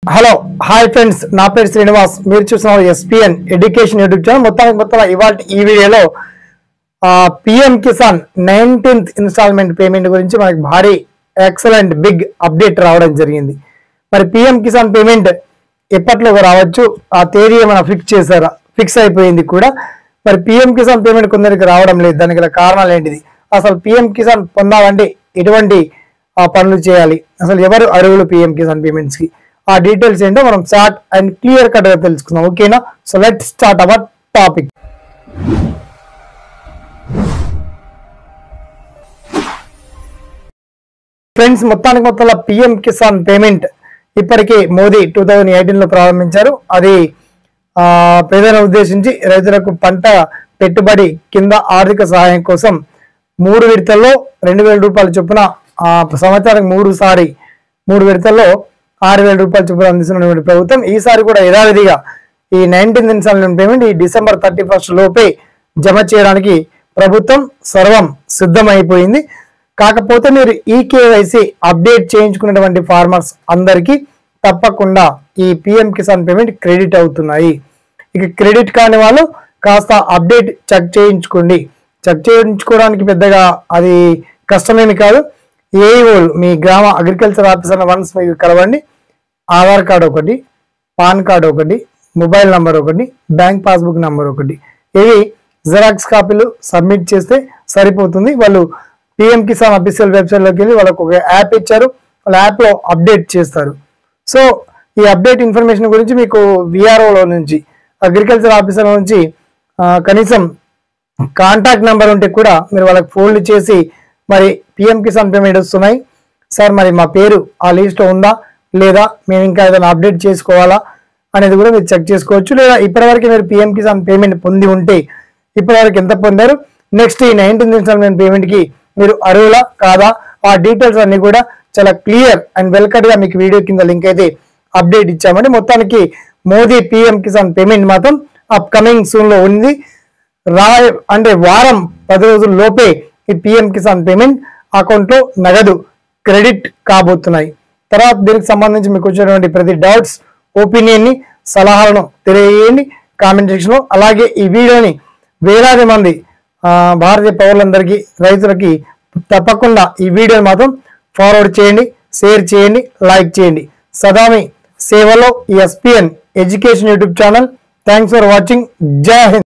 Hello hi friends, నా పేరు శ్రీనివాస్. మీరు చూస్తున్నారు ఎస్పీఎన్ ఎడ్యుకేషన్ యూట్యూబ్ ఛానల్. మొత్తం ఇవాళ ఈ వీడియోలో PM Kisan 19th instalment payment గురించి మనకి భారీ ఎక్సలెంట్ బిగ్ అప్డేట్ రావడం జరిగింది. మరి పిఎం కిసాన్ పేమెంట్ ఎప్పట్లో రావచ్చు, ఆ తేదీ ఏమైనా ఫిక్స్ అయిపోయింది కూడా. మరి పిఎం కిసాన్ పేమెంట్ కొందరికి రావడం లేదు, దానికి గల కారణాలు ఏంటిది, అసలు పిఎం కిసాన్ పొందాలంటే ఎటువంటి పనులు చేయాలి, అసలు ఎవరు అర్హులు పిఎం కిసాన్ పేమెంట్స్ కి, ఆ డీటెయిల్స్ ఏంటో మనం షార్ట్ అండ్ క్లియర్ కట్ గా తెలుసుకుందాం. ఓకేనా? So let's start our topic. Friends, మొత్తంలో పిఎం కిసాన్ పేమెంట్ ఇప్పటికే మోదీ 2018లో ప్రారంభించారు. అది ప్రజలను ఉద్దేశించి రైతులకు పంట పెట్టుబడి కింద ఆర్థిక సహాయం కోసం 3 విడతల్లో 2,000 రూపాయల చొప్పున సంవత్సరానికి 3 విడతల్లో 6,000 రూపాయల చొప్పున అందిస్తున్నటువంటి ప్రభుత్వం ఈసారి కూడా యథావిధిగా ఈ 19th ఇన్స్టాల్మెంట్ పేమెంట్ ఈ December 31st లోపే జమ చేయడానికి ప్రభుత్వం సర్వం సిద్ధమైపోయింది. కాకపోతే మీరు ఈ కేవైసీ అప్డేట్ చేయించుకున్నటువంటి ఫార్మర్స్ అందరికీ తప్పకుండా ఈ పిఎం కిసాన్ పేమెంట్ క్రెడిట్ అవుతున్నాయి. ఇక క్రెడిట్ కాని వాళ్ళు కాస్త అప్డేట్ చెక్ చేయించుకోండి. చెక్ చేయించుకోవడానికి పెద్దగా అది కష్టమేమి కాదు. ఏఈఓలు, మీ గ్రామ అగ్రికల్చర్ ఆఫీసర్ వన్స్ మీకు కలవండి. ఆధార్ కార్డు ఒకటి, పాన్ కార్డు ఒకటి, మొబైల్ నంబర్ ఒకటి, బ్యాంక్ పాస్బుక్ నంబర్ ఒకటి, ఇవి జెరాక్స్ కాపీలు సబ్మిట్ చేస్తే సరిపోతుంది. వాళ్ళు పిఎం కిసాన్ అఫీషియల్ వెబ్సైట్లోకి వెళ్ళి వాళ్ళకు ఒక యాప్ ఇచ్చారు, వాళ్ళ యాప్లో అప్డేట్ చేస్తారు. సో ఈ అప్డేట్ ఇన్ఫర్మేషన్ గురించి మీకు విఆర్ఓలో నుంచి, అగ్రికల్చర్ ఆఫీసర్ నుంచి కనీసం కాంటాక్ట్ నెంబర్ ఉంటే కూడా మీరు వాళ్ళకి ఫోన్లు చేసి మరి పిఎం కిసాన్ పేమెంట్ వస్తున్నాయి సార్, మరి మా పేరు ఆ లిస్ట్లో ఉందా లేదా, మేము ఇంకా ఏదైనా అప్డేట్ చేసుకోవాలా అనేది కూడా మీరు చెక్ చేసుకోవచ్చు. లేదా ఇప్పటివరకు మీరు పిఎం కిసాన్ పేమెంట్ పొంది ఉంటే ఇప్పటివరకు ఎంత పొందారు, నెక్స్ట్ ఈ 19th ఇన్స్టాల్మెంట్ పేమెంట్కి మీరు అర్హులా కాదా, ఆ డీటెయిల్స్ అన్ని కూడా చాలా క్లియర్ అండ్ వెల్కట్ గా మీకు వీడియో కింద లింక్ అయితే అప్డేట్ ఇచ్చామండి. మొత్తానికి మోదీ పిఎం కిసాన్ పేమెంట్ మాత్రం అప్కమింగ్ సూన్ లో ఉంది. అంటే వారం 10 రోజుల లోపే ఈ పిఎం కిసాన్ పేమెంట్ అకౌంట్ లో నగదు క్రెడిట్ కాబోతున్నాయి. తర్వాత దీనికి సంబంధించి మీకు వచ్చినటువంటి ప్రతి డౌట్స్, ఒపీనియన్ ని, సలహాలను తెలియజేయండి కామెంట్ సెక్షన్ లో. అలాగే ఈ వీడియోని వేలాది మంది భారతీయ పౌరులందరికీ, రైతులకి తప్పకుండా ఈ వీడియోని మాత్రం ఫార్వర్డ్ చేయండి, షేర్ చేయండి, లైక్ చేయండి. సదామి సేవలో SPN education YouTube channel. Thanks for watching. జై హింద్.